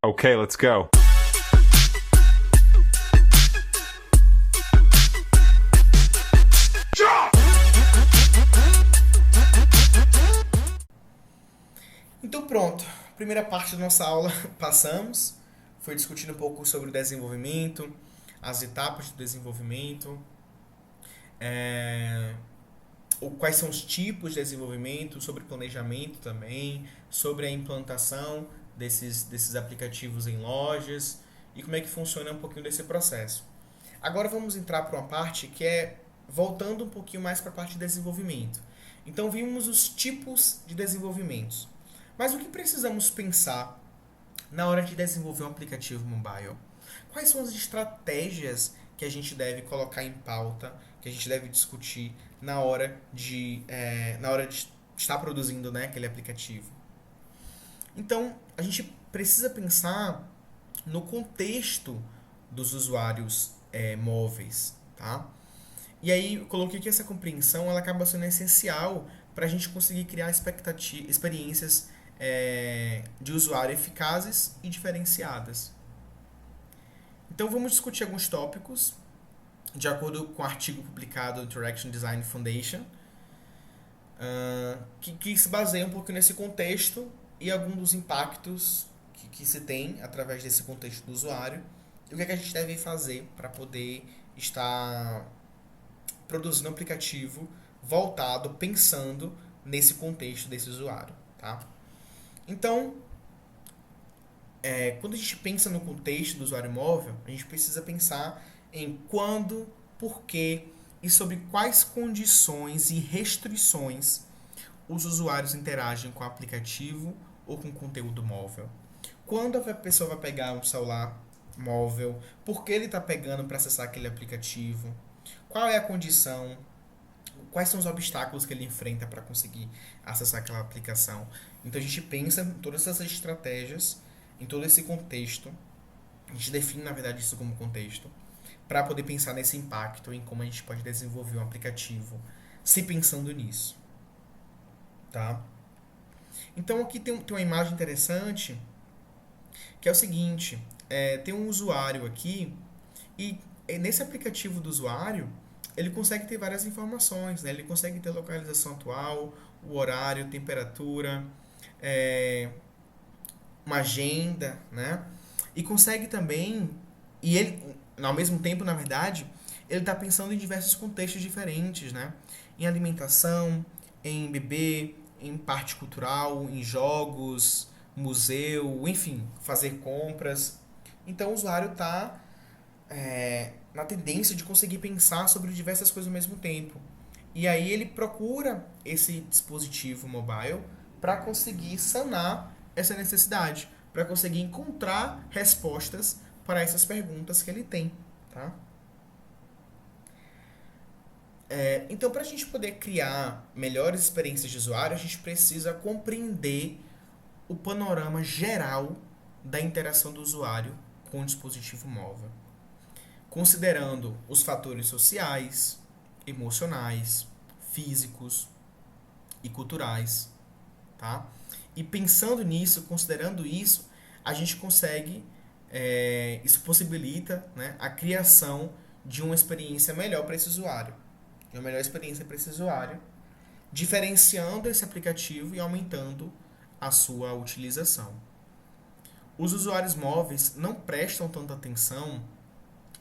Okay, let's go. Então pronto, primeira parte da nossa aula passamos, foi discutindo um pouco sobre o desenvolvimento, as etapas do desenvolvimento, quais são os tipos de desenvolvimento, sobre planejamento também, sobre a implantação desses aplicativos em lojas e como é que funciona um pouquinho desse processo. Agora vamos entrar para uma parte que é voltando um pouquinho mais para a parte de desenvolvimento. Então vimos os tipos de desenvolvimentos. Mas o que precisamos pensar na hora de desenvolver um aplicativo mobile? Quais são as estratégias que a gente deve colocar em pauta, que a gente deve discutir na hora de estar produzindo, né, aquele aplicativo? Então, a gente precisa pensar no contexto dos usuários móveis, tá? E aí eu coloquei que essa compreensão ela acaba sendo essencial para a gente conseguir criar experiências de usuário eficazes e diferenciadas. Então vamos discutir alguns tópicos de acordo com o artigo publicado no Interaction Design Foundation, que se baseia um pouco nesse contexto e alguns dos impactos que se tem através desse contexto do usuário e o que é que a gente deve fazer para poder estar produzindo um aplicativo voltado, pensando nesse contexto desse usuário, tá? Então, quando a gente pensa no contexto do usuário móvel, a gente precisa pensar em quando, por quê e sobre quais condições e restrições os usuários interagem com o aplicativo ou com o conteúdo móvel. Quando a pessoa vai pegar um celular móvel, por que ele está pegando para acessar aquele aplicativo, qual é a condição, quais são os obstáculos que ele enfrenta para conseguir acessar aquela aplicação. Então a gente pensa em todas essas estratégias, em todo esse contexto, a gente define na verdade isso como contexto, para poder pensar nesse impacto, em como a gente pode desenvolver um aplicativo, se pensando nisso. Tá? Então aqui tem uma imagem interessante, que é o seguinte, tem um usuário aqui, e nesse aplicativo do usuário, ele consegue ter várias informações, né? Ele consegue ter localização atual, o horário, temperatura, uma agenda, né? E consegue também, e ele, ao mesmo tempo, na verdade, ele está pensando em diversos contextos diferentes, né? Em alimentação, em bebê, em parte cultural, em jogos, museu, enfim, fazer compras. Então o usuário está na tendência de conseguir pensar sobre diversas coisas ao mesmo tempo. E aí ele procura esse dispositivo mobile para conseguir sanar essa necessidade, para conseguir encontrar respostas para essas perguntas que ele tem. Tá? Então, para a gente poder criar melhores experiências de usuário, a gente precisa compreender o panorama geral da interação do usuário com o dispositivo móvel, considerando os fatores sociais, emocionais, físicos e culturais, tá? E pensando nisso, considerando isso, a gente consegue, isso possibilita, né, a criação de uma experiência melhor para esse usuário, de uma melhor experiência para esse usuário, diferenciando esse aplicativo e aumentando a sua utilização. Os usuários móveis não prestam tanta atenção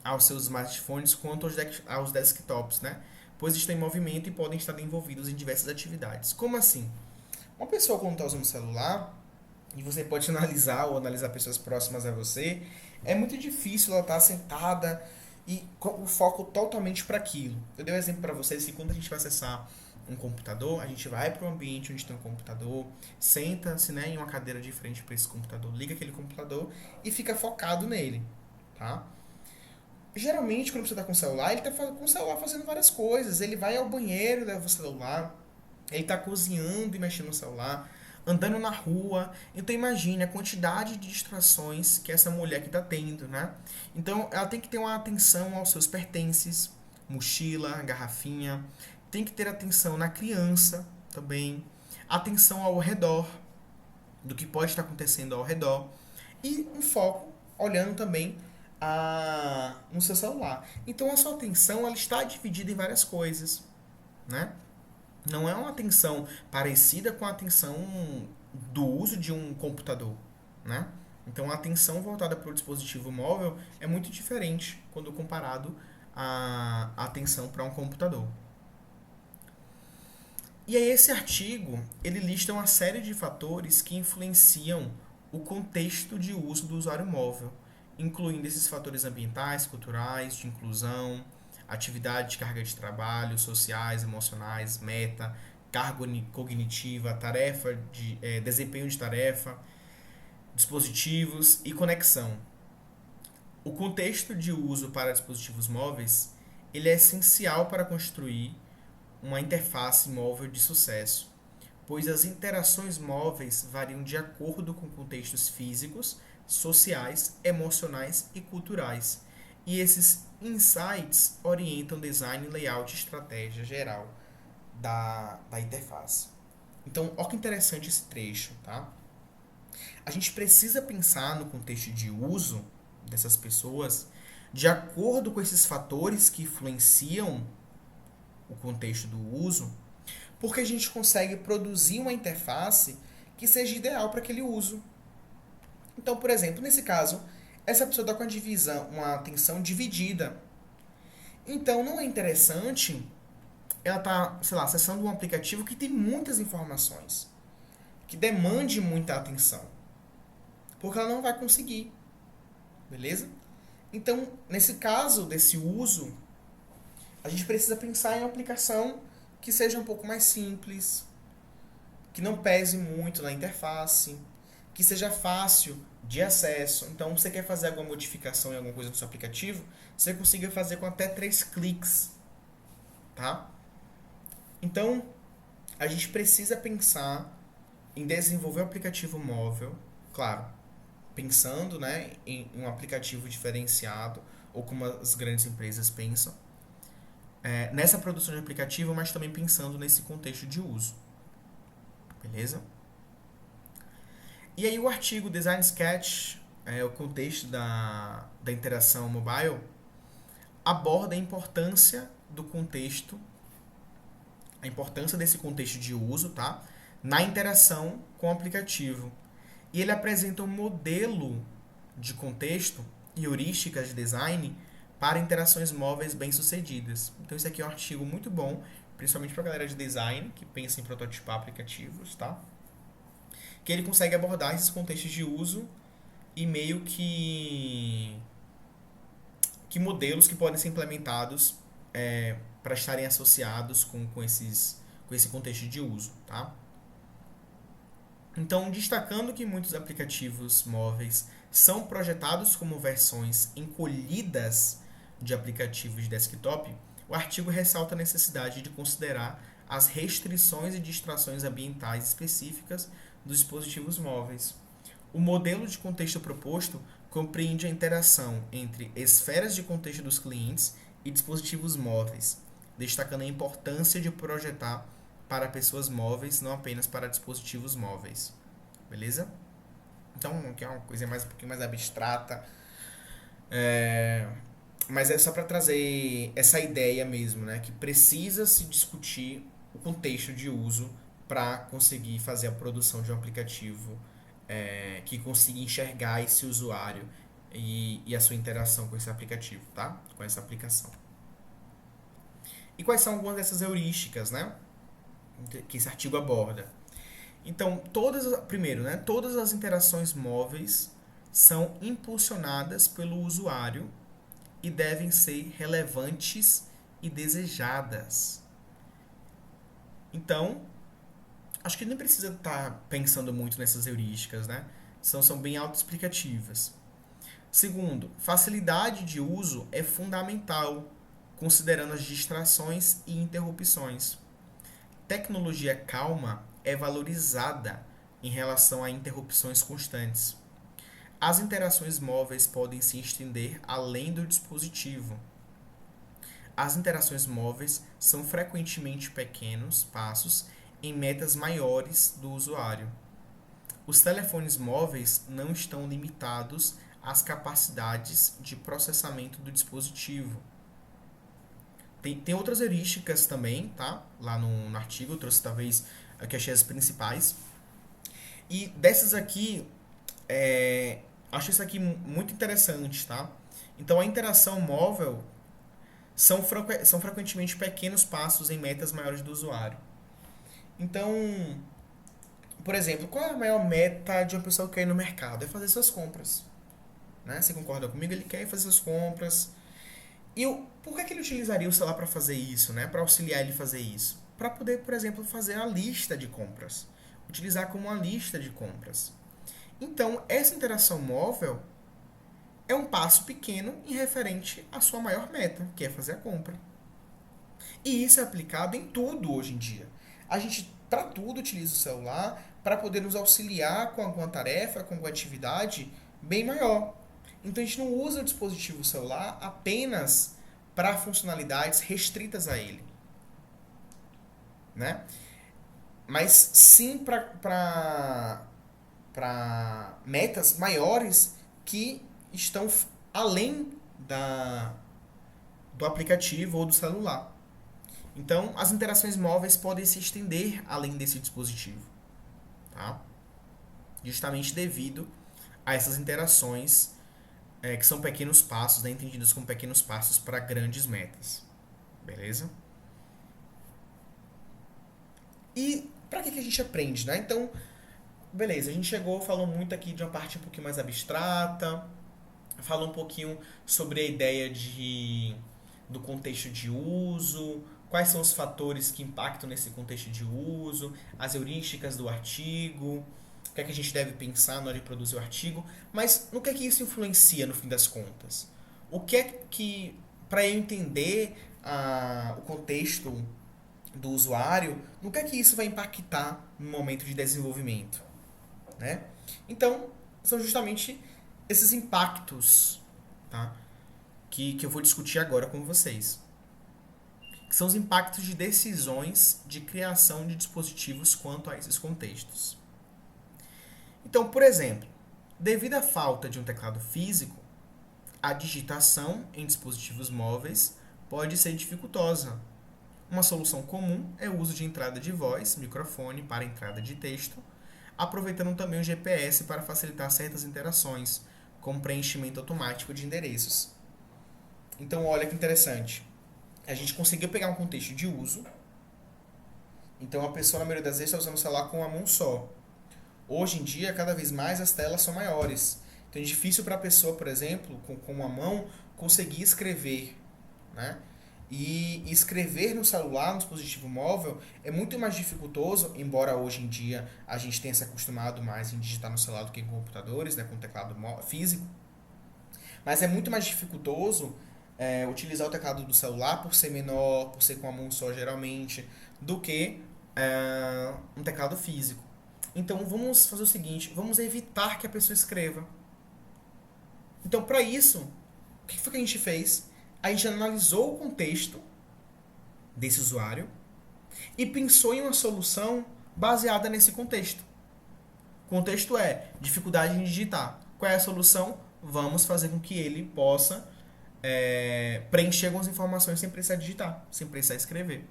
aos seus smartphones quanto aos desktops, né? Pois estão em movimento e podem estar envolvidos em diversas atividades. Como assim? Uma pessoa quando está usando o celular, e você pode analisar pessoas próximas a você, é muito difícil ela estar sentada e com o foco totalmente para aquilo. Eu dei um exemplo para vocês que quando a gente vai acessar um computador, a gente vai para um ambiente onde tem um computador, senta-se, né, em uma cadeira de frente para esse computador, liga aquele computador e fica focado nele, tá? Geralmente, quando você está com o celular, ele está com o celular fazendo várias coisas. Ele vai ao banheiro, leva o celular, ele está cozinhando e mexendo no celular, andando na rua. Então imagine a quantidade de distrações que essa mulher que está tendo, né? Então ela tem que ter uma atenção aos seus pertences, mochila, garrafinha. Tem que ter atenção na criança também. Atenção ao redor, do que pode estar acontecendo ao redor. e um foco olhando também no seu celular. Então a sua atenção ela está dividida em várias coisas, né? Não é uma atenção parecida com a atenção do uso de um computador, né? Então a atenção voltada para o dispositivo móvel é muito diferente quando comparado à atenção para um computador. E aí esse artigo, ele lista uma série de fatores que influenciam o contexto de uso do usuário móvel, incluindo esses fatores ambientais, culturais, de inclusão, atividade de carga de trabalho, sociais, emocionais, meta, carga cognitiva, tarefa de desempenho de tarefa, dispositivos e conexão. O contexto de uso para dispositivos móveis, ele é essencial para construir uma interface móvel de sucesso, pois as interações móveis variam de acordo com contextos físicos, sociais, emocionais e culturais. E esses insights orientam design, layout e estratégia geral da interface. Então, olha que interessante esse trecho, tá? A gente precisa pensar no contexto de uso dessas pessoas de acordo com esses fatores que influenciam o contexto do uso, porque a gente consegue produzir uma interface que seja ideal para aquele uso. Então, por exemplo, nesse caso, essa pessoa está com a divisão, uma atenção dividida. Então, não é interessante ela tá, sei lá, acessando um aplicativo que tem muitas informações, que demande muita atenção, porque ela não vai conseguir, beleza? Então, nesse caso desse uso, a gente precisa pensar em uma aplicação que seja um pouco mais simples, que não pese muito na interface, que seja fácil de acesso. Então, você quer fazer alguma modificação em alguma coisa do seu aplicativo, você consiga fazer com até 3 cliques, tá? Então, a gente precisa pensar em desenvolver um aplicativo móvel, claro, pensando, né, em um aplicativo diferenciado, ou como as grandes empresas pensam, nessa produção de aplicativo, mas também pensando nesse contexto de uso. Beleza? E aí o artigo Design Sketch, o contexto da interação mobile, aborda a importância desse contexto de uso, tá? Na interação com o aplicativo. E ele apresenta um modelo de contexto e heurísticas de design para interações móveis bem-sucedidas. Então esse aqui é um artigo muito bom, principalmente para a galera de design que pensa em prototipar aplicativos, tá? Que ele consegue abordar esses contextos de uso e meio que modelos que podem ser implementados para estarem associados com esse contexto de uso, tá? Então, destacando que muitos aplicativos móveis são projetados como versões encolhidas de aplicativos de desktop, o artigo ressalta a necessidade de considerar as restrições e distrações ambientais específicas dos dispositivos móveis. O modelo de contexto proposto compreende a interação entre esferas de contexto dos clientes e dispositivos móveis, destacando a importância de projetar para pessoas móveis, não apenas para dispositivos móveis. Beleza? Então, aqui é uma coisa um pouquinho mais abstrata, mas é só para trazer essa ideia mesmo, né? Que precisa se discutir o contexto de uso para conseguir fazer a produção de um aplicativo que consiga enxergar esse usuário e a sua interação com esse aplicativo, tá? Com essa aplicação. E quais são algumas dessas heurísticas, né? Que esse artigo aborda. Então, primeiro, né? Todas as interações móveis são impulsionadas pelo usuário e devem ser relevantes e desejadas. Então, acho que nem precisa estar pensando muito nessas heurísticas, né? São bem autoexplicativas. Segundo, facilidade de uso é fundamental, considerando as distrações e interrupções. Tecnologia calma é valorizada em relação a interrupções constantes. As interações móveis podem se estender além do dispositivo. As interações móveis são frequentemente pequenos passos em metas maiores do usuário. os telefones móveis não estão limitados às capacidades de processamento do dispositivo. Tem outras heurísticas também, tá? Lá no artigo, eu trouxe talvez aqui achei as principais. E dessas aqui, acho isso aqui muito interessante, tá? Então, a interação móvel são frequentemente pequenos passos em metas maiores do usuário. Então, por exemplo, qual é a maior meta de uma pessoa que quer ir no mercado? É fazer suas compras. Né? Você concorda comigo? Ele quer fazer suas compras. E por que ele utilizaria o celular para fazer isso? Né? Para auxiliar ele a fazer isso? Para poder, por exemplo, fazer a lista de compras. Utilizar como uma lista de compras. Então, essa interação móvel é um passo pequeno em referente à sua maior meta, que é fazer a compra. E isso é aplicado em tudo hoje em dia. A gente, para tudo, utiliza o celular para poder nos auxiliar com alguma tarefa, com alguma atividade bem maior. Então a gente não usa o dispositivo celular apenas para funcionalidades restritas a ele, né? Mas sim para metas maiores que estão além do aplicativo ou do celular. Então, as interações móveis podem se estender além desse dispositivo, tá? Justamente devido a essas interações que são pequenos passos, né, entendidos como pequenos passos para grandes metas. Beleza? E para que a gente aprende, né? Então, beleza, a gente falou muito aqui de uma parte um pouquinho mais abstrata, falou um pouquinho sobre a ideia do contexto de uso, quais são os fatores que impactam nesse contexto de uso, as heurísticas do artigo, o que é que a gente deve pensar na hora de produzir o artigo, mas no que é que isso influencia no fim das contas? O que é que, para eu entender o contexto do usuário, no que é que isso vai impactar no momento de desenvolvimento? Né? Então, são justamente esses impactos, tá? que eu vou discutir agora com vocês. Que são os impactos de decisões de criação de dispositivos quanto a esses contextos. Então, por exemplo, devido à falta de um teclado físico, a digitação em dispositivos móveis pode ser dificultosa. Uma solução comum é o uso de entrada de voz, microfone para entrada de texto, aproveitando também o GPS para facilitar certas interações, como preenchimento automático de endereços. Então, olha que interessante. A gente conseguiu pegar um contexto de uso. Então, a pessoa, na maioria das vezes, está usando o celular com uma mão só. Hoje em dia, cada vez mais, as telas são maiores. Então, é difícil para a pessoa, por exemplo, com uma mão, conseguir escrever. Né? E escrever no celular, no dispositivo móvel, é muito mais dificultoso, embora hoje em dia a gente tenha se acostumado mais em digitar no celular do que em computadores, né, com teclado físico. Mas é muito mais dificultoso utilizar o teclado do celular por ser menor, por ser com a mão só geralmente, do que um teclado físico. Então vamos fazer o seguinte, vamos evitar que a pessoa escreva. Então para isso, o que foi que a gente fez? A gente analisou o contexto desse usuário e pensou em uma solução baseada nesse contexto. O contexto é dificuldade em digitar. Qual é a solução? Vamos fazer com que ele possa preencher algumas informações sem precisar digitar, sem precisar escrever.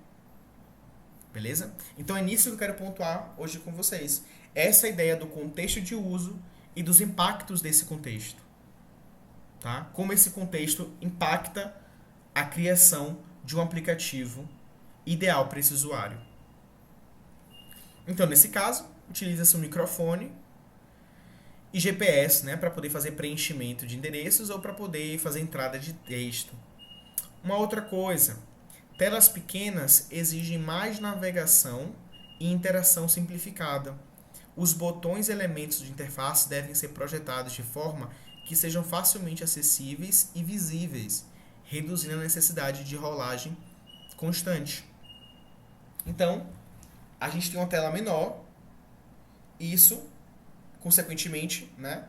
Beleza? Então é nisso que eu quero pontuar hoje com vocês. Essa ideia do contexto de uso e dos impactos desse contexto. Tá? Como esse contexto impacta a criação de um aplicativo ideal para esse usuário. Então, nesse caso, utiliza-se um microfone e GPS, né, para poder fazer preenchimento de endereços ou para poder fazer entrada de texto. Uma outra coisa, telas pequenas exigem mais navegação e interação simplificada. Os botões e elementos de interface devem ser projetados de forma que sejam facilmente acessíveis e visíveis, reduzindo a necessidade de rolagem constante. Então, a gente tem uma tela menor, e isso, consequentemente, né,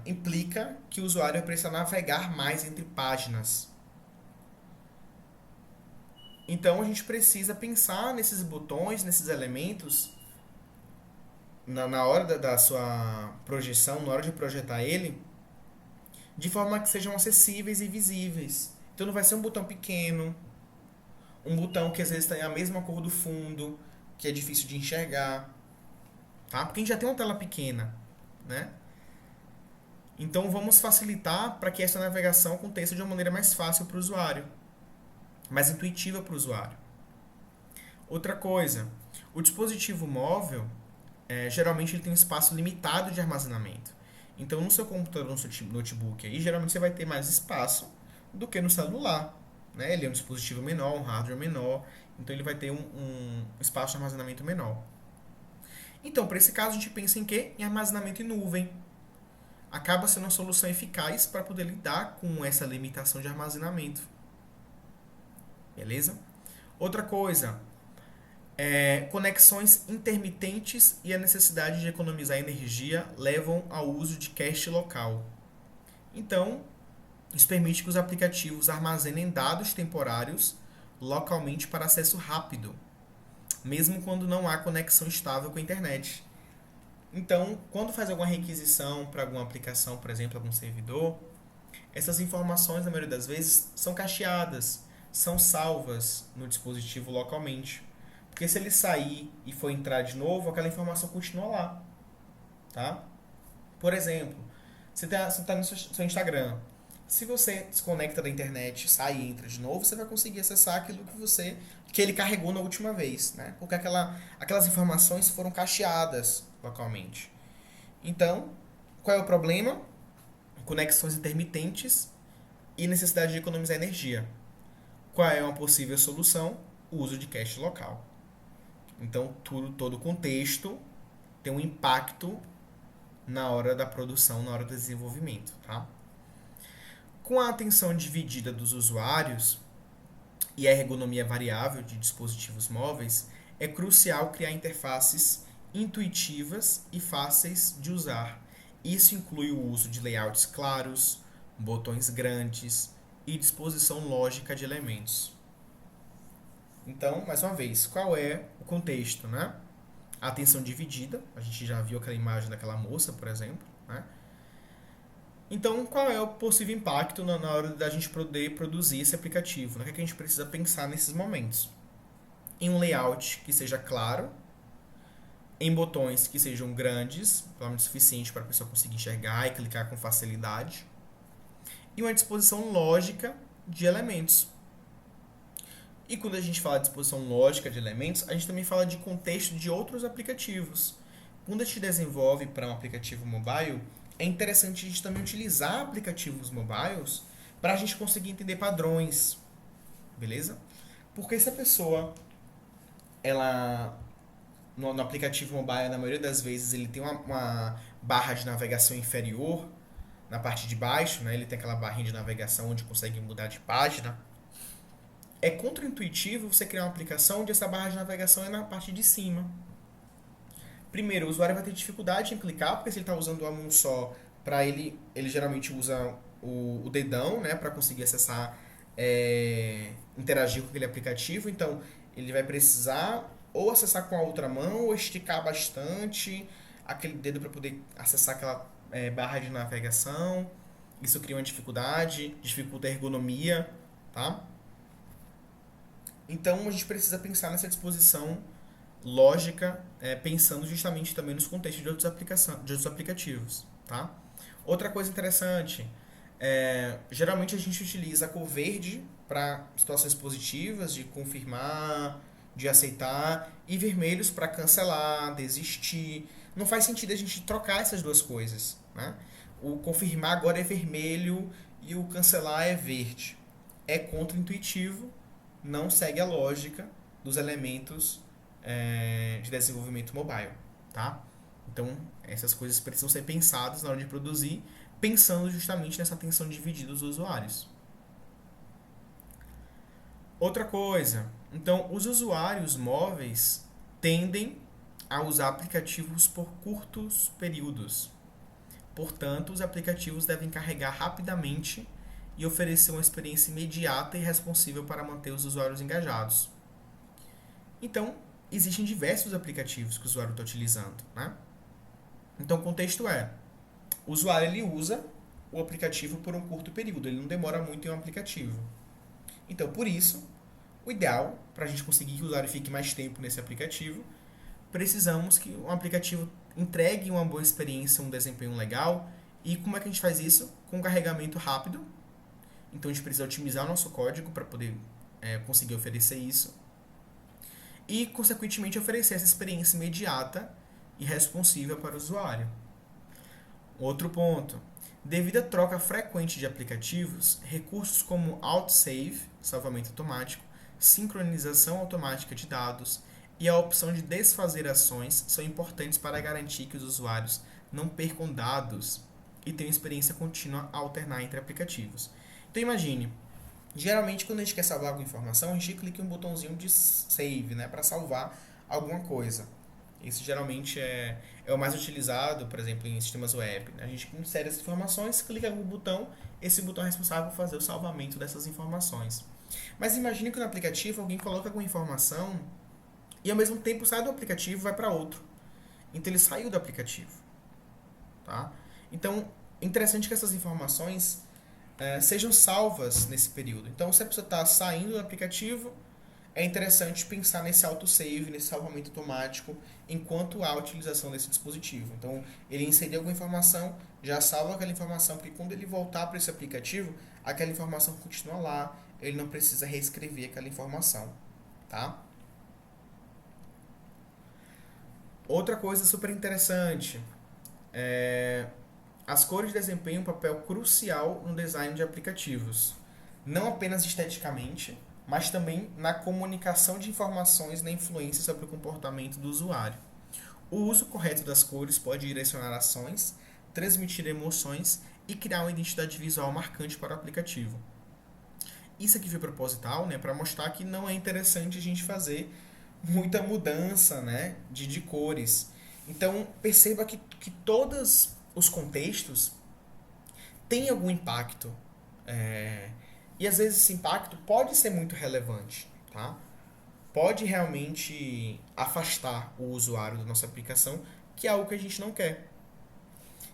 implica que o usuário precisa navegar mais entre páginas. Então, a gente precisa pensar nesses botões, nesses elementos, na hora da sua projeção, na hora de projetar ele, de forma que sejam acessíveis e visíveis. Então não vai ser um botão pequeno, um botão que às vezes tem a mesma cor do fundo, que é difícil de enxergar, tá? Porque a gente já tem uma tela pequena, né? Então vamos facilitar para que essa navegação aconteça de uma maneira mais fácil para o usuário, mais intuitiva para o usuário. Outra coisa, o dispositivo móvel, geralmente ele tem um espaço limitado de armazenamento. Então no seu computador, no seu notebook aí, geralmente você vai ter mais espaço do que no celular, né? Ele é um dispositivo menor, um hardware menor, então ele vai ter um espaço de armazenamento menor. Então, para esse caso, a gente pensa em quê? Em armazenamento em nuvem. Acaba sendo uma solução eficaz para poder lidar com essa limitação de armazenamento. Beleza? Outra coisa, conexões intermitentes e a necessidade de economizar energia levam ao uso de cache local. Então, isso permite que os aplicativos armazenem dados temporários localmente para acesso rápido, mesmo quando não há conexão estável com a internet. Então, quando faz alguma requisição para alguma aplicação, por exemplo, algum servidor, essas informações, na maioria das vezes, são cacheadas, são salvas no dispositivo localmente. Porque se ele sair e for entrar de novo, aquela informação continua lá. Tá? Por exemplo, você está no seu Instagram. Se você desconecta da internet, sai e entra de novo, você vai conseguir acessar aquilo que ele carregou na última vez, né? Porque aquelas informações foram cacheadas localmente. Então, qual é o problema? Conexões intermitentes e necessidade de economizar energia. Qual é uma possível solução? O uso de cache local. Então, todo o contexto tem um impacto na hora da produção, na hora do desenvolvimento, tá? Com a atenção dividida dos usuários e a ergonomia variável de dispositivos móveis, é crucial criar interfaces intuitivas e fáceis de usar. Isso inclui o uso de layouts claros, botões grandes e disposição lógica de elementos. Então, mais uma vez, qual é o contexto, né? A atenção dividida, a gente já viu aquela imagem daquela moça, por exemplo, né? Então, qual é o possível impacto na hora da gente poder produzir esse aplicativo? O que é que a gente precisa pensar nesses momentos? Em um layout que seja claro, em botões que sejam grandes, pelo menos suficiente para a pessoa conseguir enxergar e clicar com facilidade, e uma disposição lógica de elementos. E quando a gente fala de disposição lógica de elementos, a gente também fala de contexto de outros aplicativos. Quando a gente desenvolve para um aplicativo mobile, é interessante a gente também utilizar aplicativos mobiles para a gente conseguir entender padrões, beleza? Porque se a pessoa, no aplicativo mobile, na maioria das vezes, ele tem uma barra de navegação inferior na parte de baixo, né? Ele tem aquela barrinha de navegação onde consegue mudar de página. É contraintuitivo você criar uma aplicação onde essa barra de navegação é na parte de cima. Primeiro, o usuário vai ter dificuldade em clicar, porque se ele está usando a mão só, para ele geralmente usa o dedão, né, para conseguir acessar, interagir com aquele aplicativo. Então, ele vai precisar ou acessar com a outra mão, ou esticar bastante aquele dedo para poder acessar aquela barra de navegação. Isso cria uma dificuldade, dificulta a ergonomia, tá? Então, a gente precisa pensar nessa disposição lógica, pensando justamente também nos contextos de outros aplicativos, tá? Outra coisa interessante, geralmente a gente utiliza a cor verde para situações positivas, de confirmar, de aceitar, e vermelhos para cancelar, desistir. Não faz sentido a gente trocar essas duas coisas, né? O confirmar agora é vermelho e o cancelar é verde. É contraintuitivo, não segue a lógica dos elementos de desenvolvimento mobile, tá? Então, essas coisas precisam ser pensadas na hora de produzir, pensando justamente nessa atenção dividida dos usuários. Outra coisa, então, os usuários móveis tendem a usar aplicativos por curtos períodos. Portanto, os aplicativos devem carregar rapidamente e oferecer uma experiência imediata e responsiva para manter os usuários engajados. Então, existem diversos aplicativos que o usuário está utilizando, né? Então, o contexto é, o usuário ele usa o aplicativo por um curto período, ele não demora muito em um aplicativo. Então, por isso, o ideal, para a gente conseguir que o usuário fique mais tempo nesse aplicativo, precisamos que o aplicativo entregue uma boa experiência, um desempenho legal. E como é que a gente faz isso? Com carregamento rápido. Então a gente precisa otimizar o nosso código para poder conseguir oferecer isso. E, consequentemente, oferecer essa experiência imediata e responsiva para o usuário. Outro ponto. Devido à troca frequente de aplicativos, recursos como autosave, salvamento automático, sincronização automática de dados e a opção de desfazer ações são importantes para garantir que os usuários não percam dados e tenham experiência contínua a alternar entre aplicativos. Então imagine, geralmente quando a gente quer salvar alguma informação, a gente clica em um botãozinho de save, né, para salvar alguma coisa. Isso geralmente é o mais utilizado, por exemplo, em sistemas web. A gente insere essas informações, clica no botão, esse botão é responsável por fazer o salvamento dessas informações. Mas imagine que no aplicativo alguém coloca alguma informação e ao mesmo tempo sai do aplicativo e vai para outro. Então ele saiu do aplicativo. Tá? Então, interessante que essas informações sejam salvas nesse período. Então, se a pessoa está saindo do aplicativo, é interessante pensar nesse autosave, nesse salvamento automático, enquanto há a utilização desse dispositivo. Então, ele inserir alguma informação, já salva aquela informação, porque quando ele voltar para esse aplicativo, aquela informação continua lá, ele não precisa reescrever aquela informação. Tá? Outra coisa super interessante, as cores desempenham um papel crucial no design de aplicativos, não apenas esteticamente, mas também na comunicação de informações e na influência sobre o comportamento do usuário. O uso correto das cores pode direcionar ações, transmitir emoções e criar uma identidade visual marcante para o aplicativo. Isso aqui foi proposital, né, para mostrar que não é interessante a gente fazer muita mudança, né, de cores. Então, perceba que todos os contextos têm algum impacto. E às vezes esse impacto pode ser muito relevante, tá? Pode realmente afastar o usuário da nossa aplicação, que é algo que a gente não quer.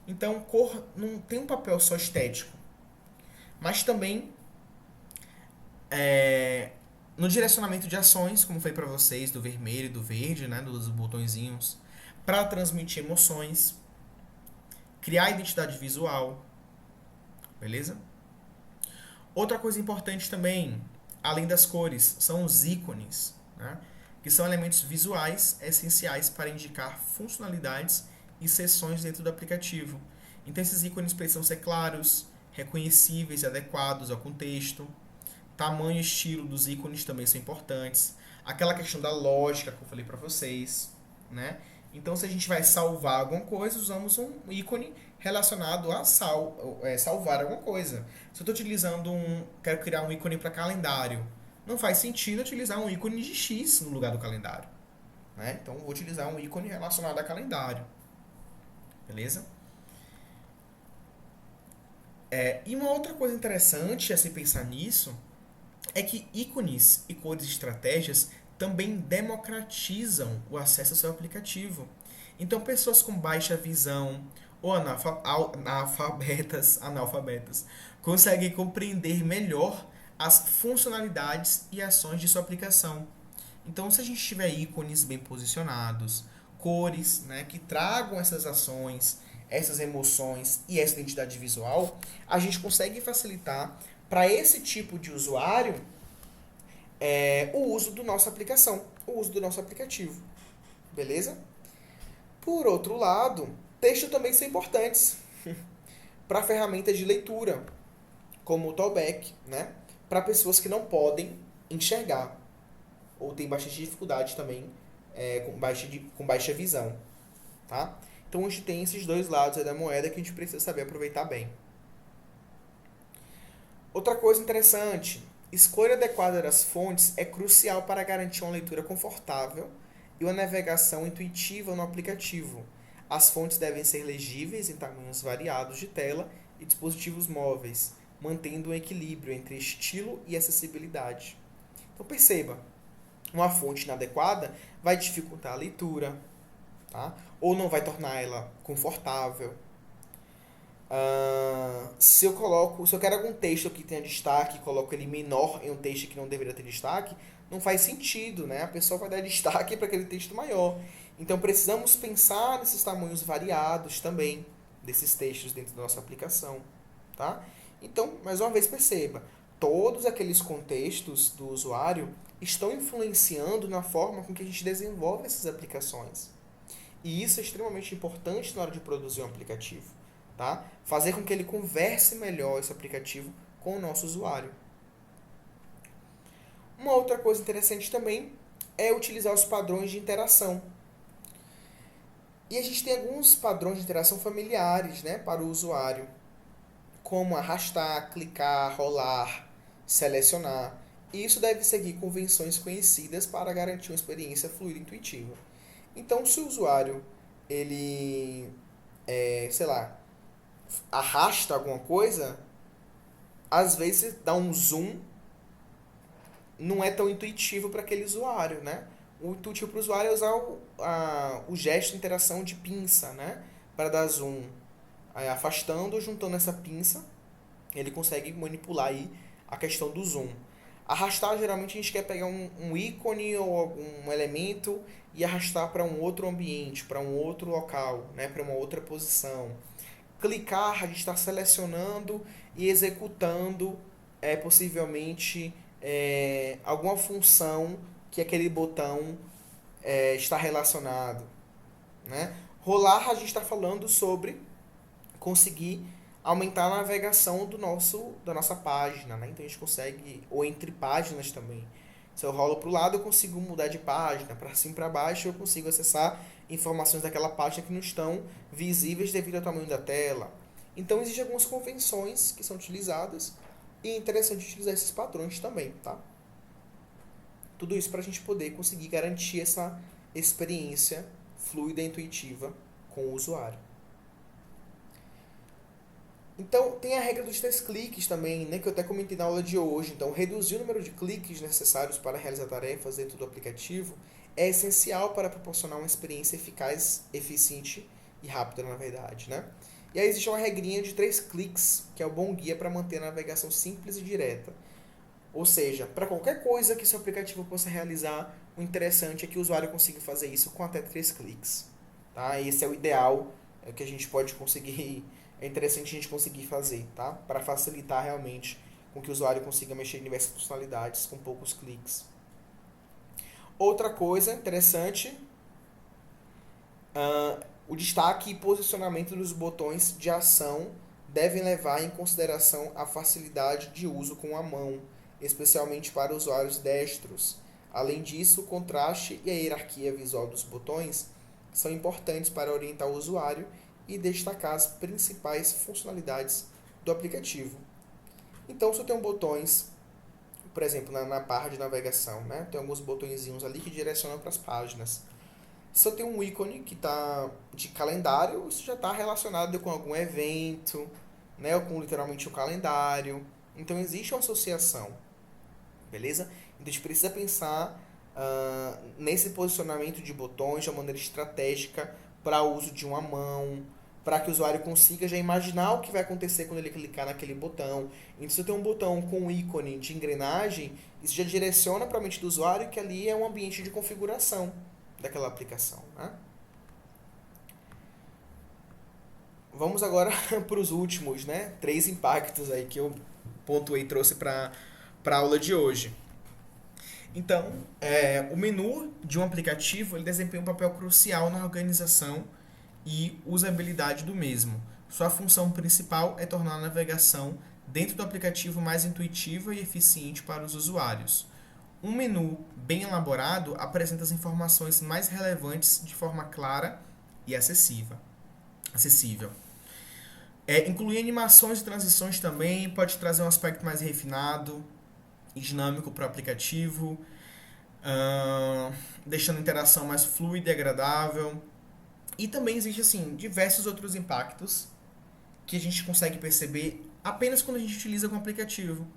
Então, cor não tem um papel só estético, mas também no direcionamento de ações, como foi para vocês, do vermelho e do verde, né, dos botõezinhos, para transmitir emoções, criar identidade visual, beleza? Outra coisa importante também, além das cores, são os ícones, né, que são elementos visuais essenciais para indicar funcionalidades e seções dentro do aplicativo. Então esses ícones precisam ser claros, reconhecíveis e adequados ao contexto. Tamanho e estilo dos ícones também são importantes. Aquela questão da lógica que eu falei para vocês, né? Então, se a gente vai salvar alguma coisa, usamos um ícone relacionado a salvar alguma coisa. Se eu estou utilizando quero criar um ícone para calendário, não faz sentido utilizar um ícone de X no lugar do calendário, né? Então, vou utilizar um ícone relacionado a calendário, beleza? E uma outra coisa interessante a se pensar nisso é que ícones e cores de estratégias também democratizam o acesso ao seu aplicativo. Então, pessoas com baixa visão ou analfabetas conseguem compreender melhor as funcionalidades e ações de sua aplicação. Então, se a gente tiver ícones bem posicionados, cores, né, que tragam essas ações, essas emoções e essa identidade visual, a gente consegue facilitar para esse tipo de usuário o uso da nossa aplicação, o uso do nosso aplicativo. Beleza? Por outro lado, textos também são importantes para ferramentas de leitura, como o Talkback, né? Para pessoas que não podem enxergar ou têm bastante dificuldade também com baixa visão. Tá? Então a gente tem esses dois lados da moeda que a gente precisa saber aproveitar bem. Outra coisa interessante, escolha adequada das fontes é crucial para garantir uma leitura confortável e uma navegação intuitiva no aplicativo. As fontes devem ser legíveis em tamanhos variados de tela e dispositivos móveis, mantendo um equilíbrio entre estilo e acessibilidade. Então perceba, uma fonte inadequada vai dificultar a leitura, tá? Ou não vai tornar ela confortável. Se eu quero algum texto que tenha destaque, coloco ele menor em um texto que não deveria ter destaque, não faz sentido, né? A pessoa vai dar destaque para aquele texto maior. Então precisamos pensar nesses tamanhos variados também desses textos dentro da nossa aplicação, tá? Então, mais uma vez perceba, todos aqueles contextos do usuário estão influenciando na forma com que a gente desenvolve essas aplicações. E isso é extremamente importante na hora de produzir um aplicativo, tá? Fazer com que ele converse melhor esse aplicativo com o nosso usuário. Uma outra coisa interessante também é utilizar os padrões de interação. E a gente tem alguns padrões de interação familiares, né, para o usuário, como arrastar, clicar, rolar, selecionar. E isso deve seguir convenções conhecidas para garantir uma experiência fluida e intuitiva. Então, se o usuário ele, sei lá, arrasta alguma coisa, às vezes dá um zoom, não é tão intuitivo para aquele usuário, né? O intuitivo para o usuário é usar o gesto de interação de pinça, né? Para dar zoom. Aí, afastando ou juntando essa pinça, ele consegue manipular aí a questão do zoom. Arrastar, geralmente a gente quer pegar um ícone ou algum elemento e arrastar para um outro ambiente, para um outro local, né? Para uma outra posição. Clicar, a gente está selecionando e executando possivelmente alguma função que aquele botão está relacionado, né? Rolar, a gente está falando sobre conseguir aumentar a navegação da nossa página, né? Então a gente consegue, ou entre páginas também. Se eu rolo para o lado, eu consigo mudar de página, para cima e para baixo, eu consigo acessar informações daquela página que não estão visíveis devido ao tamanho da tela. Então existem algumas convenções que são utilizadas e é interessante utilizar esses padrões também, tá? Tudo isso para a gente poder conseguir garantir essa experiência fluida e intuitiva com o usuário. Então, tem a regra dos 3 cliques também, né, que eu até comentei na aula de hoje. Então, reduzir o número de cliques necessários para realizar tarefas dentro do aplicativo é essencial para proporcionar uma experiência eficaz, eficiente e rápida, na verdade, né? E aí existe uma regrinha de 3 cliques, que é o bom guia para manter a navegação simples e direta. Ou seja, para qualquer coisa que seu aplicativo possa realizar, o interessante é que o usuário consiga fazer isso com até 3 cliques. Tá? Esse é o ideal que a gente pode conseguir. É interessante a gente conseguir fazer, tá? Para facilitar realmente com que o usuário consiga mexer em diversas funcionalidades com poucos cliques. Outra coisa interessante, o destaque e posicionamento dos botões de ação devem levar em consideração a facilidade de uso com a mão, especialmente para usuários destros. Além disso, o contraste e a hierarquia visual dos botões são importantes para orientar o usuário e destacar as principais funcionalidades do aplicativo. Então, se eu tenho botões, por exemplo, na barra de navegação, né? Tem alguns botõezinhos ali que direcionam para as páginas. Se eu tenho um ícone que está de calendário, isso já está relacionado com algum evento, né? Ou com literalmente um calendário. Então, existe uma associação, beleza? Então, a gente precisa pensar nesse posicionamento de botões de uma maneira estratégica para o uso de uma mão, para que o usuário consiga já imaginar o que vai acontecer quando ele clicar naquele botão. Então, se eu tenho um botão com um ícone de engrenagem, isso já direciona para a mente do usuário que ali é um ambiente de configuração daquela aplicação, né? Vamos agora para os últimos, né? 3 impactos aí que eu pontuei e trouxe para a aula de hoje. Então, o menu de um aplicativo ele desempenha um papel crucial na organização e usabilidade do mesmo. Sua função principal é tornar a navegação dentro do aplicativo mais intuitiva e eficiente para os usuários. Um menu bem elaborado apresenta as informações mais relevantes de forma clara e acessível. Incluir animações e transições também pode trazer um aspecto mais refinado e dinâmico para o aplicativo, deixando a interação mais fluida e agradável. E também existe assim, diversos outros impactos que a gente consegue perceber apenas quando a gente utiliza com o aplicativo.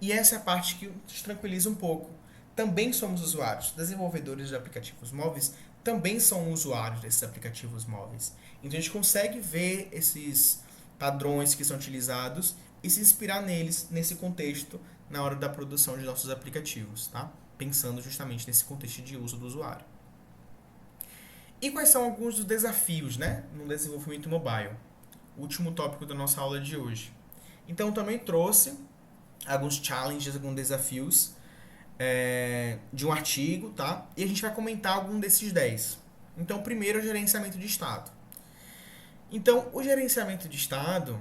E essa é a parte que nos tranquiliza um pouco. Também somos usuários, desenvolvedores de aplicativos móveis, também são usuários desses aplicativos móveis. Então a gente consegue ver esses padrões que são utilizados e se inspirar neles nesse contexto na hora da produção de nossos aplicativos, tá? Pensando justamente nesse contexto de uso do usuário. E quais são alguns dos desafios, né, no desenvolvimento mobile? Último tópico da nossa aula de hoje. Então também trouxe alguns challenges, alguns desafios de um artigo, tá? E a gente vai comentar algum desses 10. Então, primeiro é o gerenciamento de estado. Então, o gerenciamento de estado,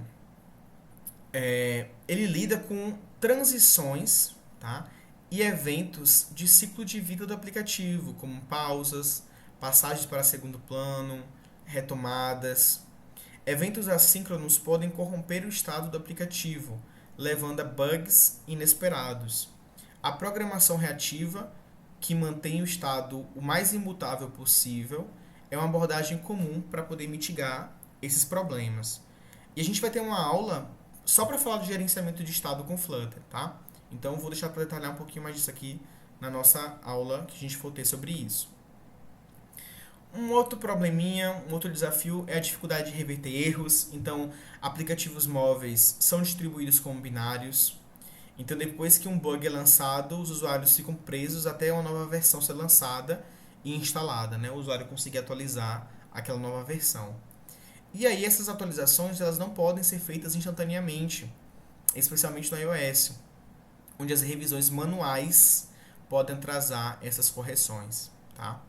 ele lida com transições, tá? E eventos de ciclo de vida do aplicativo, como pausas, passagens para segundo plano, retomadas. Eventos assíncronos podem corromper o estado do aplicativo, levando a bugs inesperados. A programação reativa, que mantém o estado o mais imutável possível, é uma abordagem comum para poder mitigar esses problemas. E a gente vai ter uma aula só para falar de gerenciamento de estado com Flutter, tá? Então eu vou deixar para detalhar um pouquinho mais disso aqui na nossa aula que a gente for ter sobre isso. Um outro probleminha, um outro desafio é a dificuldade de reverter erros. Então, aplicativos móveis são distribuídos como binários. Então, depois que um bug é lançado, os usuários ficam presos até uma nova versão ser lançada e instalada, né? O usuário conseguir atualizar aquela nova versão. E aí, essas atualizações elas não podem ser feitas instantaneamente, especialmente no iOS, onde as revisões manuais podem atrasar essas correções, tá?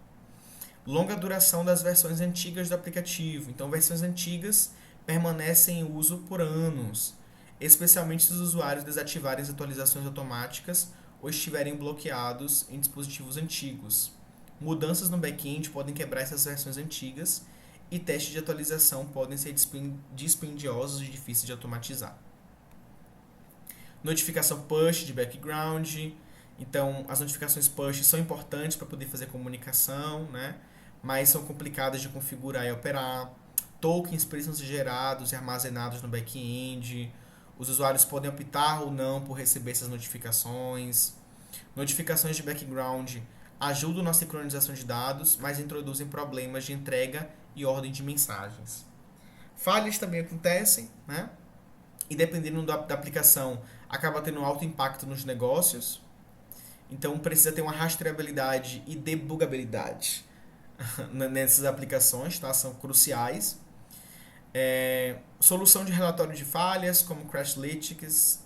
Longa duração das versões antigas do aplicativo. Então, versões antigas permanecem em uso por anos, especialmente se os usuários desativarem as atualizações automáticas ou estiverem bloqueados em dispositivos antigos. Mudanças no back-end podem quebrar essas versões antigas e testes de atualização podem ser dispendiosos e difíceis de automatizar. Notificação push de background. Então, as notificações push são importantes para poder fazer comunicação, né? Mas são complicadas de configurar e operar. Tokens precisam ser gerados e armazenados no back-end. Os usuários podem optar ou não por receber essas notificações. Notificações de background ajudam na sincronização de dados, mas introduzem problemas de entrega e ordem de mensagens. Falhas também acontecem, né? E dependendo da aplicação, acaba tendo um alto impacto nos negócios. Então precisa ter uma rastreabilidade e debugabilidade nessas aplicações, tá? São cruciais. Solução de relatório de falhas, como Crashlytics,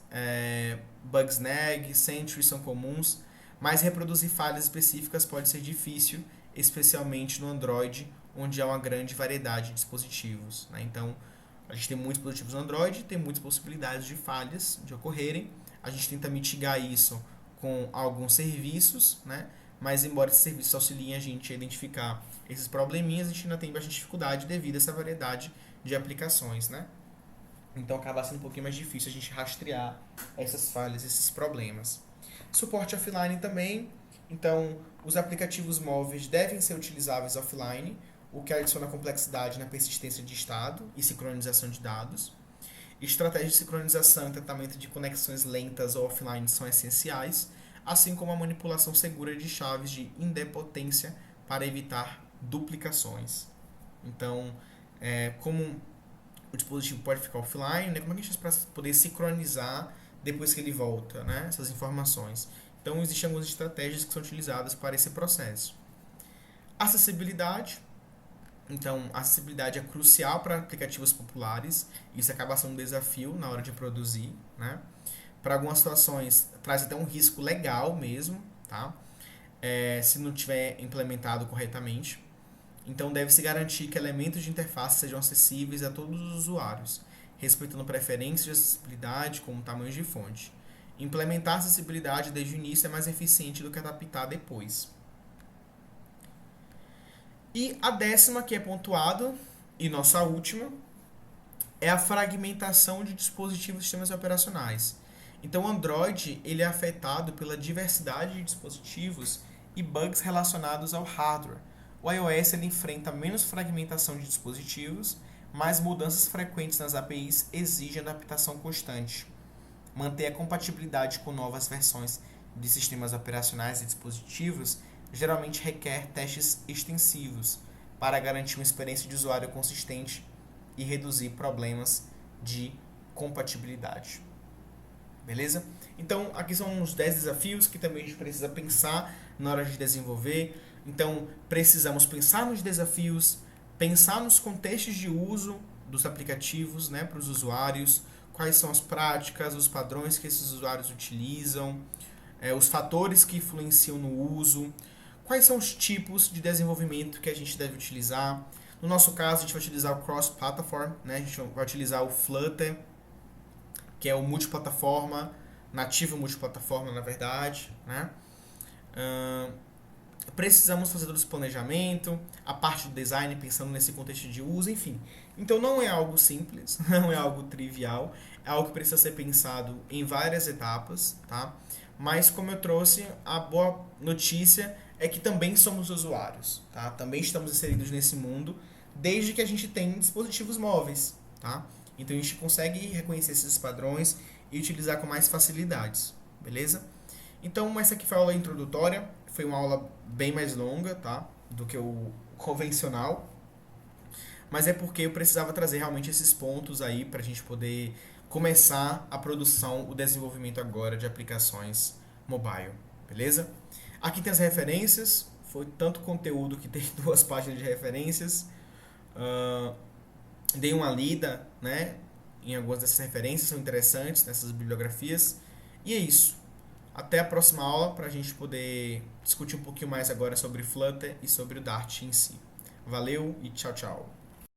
Bugsnag, Sentry são comuns, mas reproduzir falhas específicas pode ser difícil, especialmente no Android, onde há uma grande variedade de dispositivos, né? Então, a gente tem muitos dispositivos no Android, tem muitas possibilidades de falhas de ocorrerem. A gente tenta mitigar isso com alguns serviços, né? Mas embora esses serviços auxiliem a gente a identificar esses probleminhas, a gente ainda tem bastante dificuldade devido a essa variedade de aplicações, né? Então acaba sendo um pouquinho mais difícil a gente rastrear essas falhas, esses problemas. Suporte offline também. Então, os aplicativos móveis devem ser utilizáveis offline, o que adiciona complexidade na persistência de estado e sincronização de dados. Estratégias de sincronização e tratamento de conexões lentas ou offline são essenciais, assim como a manipulação segura de chaves de idempotência para evitar duplicações. Então, como o dispositivo pode ficar offline, né, como é que a gente faz para poder sincronizar depois que ele volta, né, essas informações? Então, existem algumas estratégias que são utilizadas para esse processo. Acessibilidade. Então, a acessibilidade é crucial para aplicativos populares. Isso acaba sendo um desafio na hora de produzir, né? Para algumas situações, traz até um risco legal mesmo, tá? Se não tiver implementado corretamente. Então, deve-se garantir que elementos de interface sejam acessíveis a todos os usuários, respeitando preferências de acessibilidade, como tamanhos de fonte. Implementar acessibilidade desde o início é mais eficiente do que adaptar depois. E a 10ª, que é pontuado, e nossa última, é a fragmentação de dispositivos e sistemas operacionais. Então, o Android ele é afetado pela diversidade de dispositivos e bugs relacionados ao hardware. O iOS ele enfrenta menos fragmentação de dispositivos, mas mudanças frequentes nas APIs exigem adaptação constante. Manter a compatibilidade com novas versões de sistemas operacionais e dispositivos geralmente requer testes extensivos para garantir uma experiência de usuário consistente e reduzir problemas de compatibilidade. Beleza? Então, aqui são uns 10 desafios que também a gente precisa pensar na hora de desenvolver. Então, precisamos pensar nos desafios, pensar nos contextos de uso dos aplicativos, né, para os usuários, quais são as práticas, os padrões que esses usuários utilizam, os fatores que influenciam no uso, quais são os tipos de desenvolvimento que a gente deve utilizar. No nosso caso, a gente vai utilizar o cross-platform, né, a gente vai utilizar o Flutter, que é o multiplataforma, nativo multiplataforma, na verdade, né? Precisamos fazer todo esse planejamento, a parte do design, pensando nesse contexto de uso, enfim. Então não é algo simples, não é algo trivial, é algo que precisa ser pensado em várias etapas, tá? Mas como eu trouxe, a boa notícia é que também somos usuários, tá? Também estamos inseridos nesse mundo, desde que a gente tenha dispositivos móveis, tá? Então a gente consegue reconhecer esses padrões e utilizar com mais facilidades, beleza? Então essa aqui foi a aula introdutória, foi uma aula bem mais longa, tá? Do que o convencional, mas é porque eu precisava trazer realmente esses pontos aí para a gente poder começar a produção, o desenvolvimento agora de aplicações mobile, beleza? Aqui tem as referências, foi tanto conteúdo que tem 2 páginas de referências. Dei uma lida, né, em algumas dessas referências, são interessantes, nessas bibliografias. E é isso. Até a próxima aula para a gente poder discutir um pouquinho mais agora sobre Flutter e sobre o Dart em si. Valeu e tchau, tchau.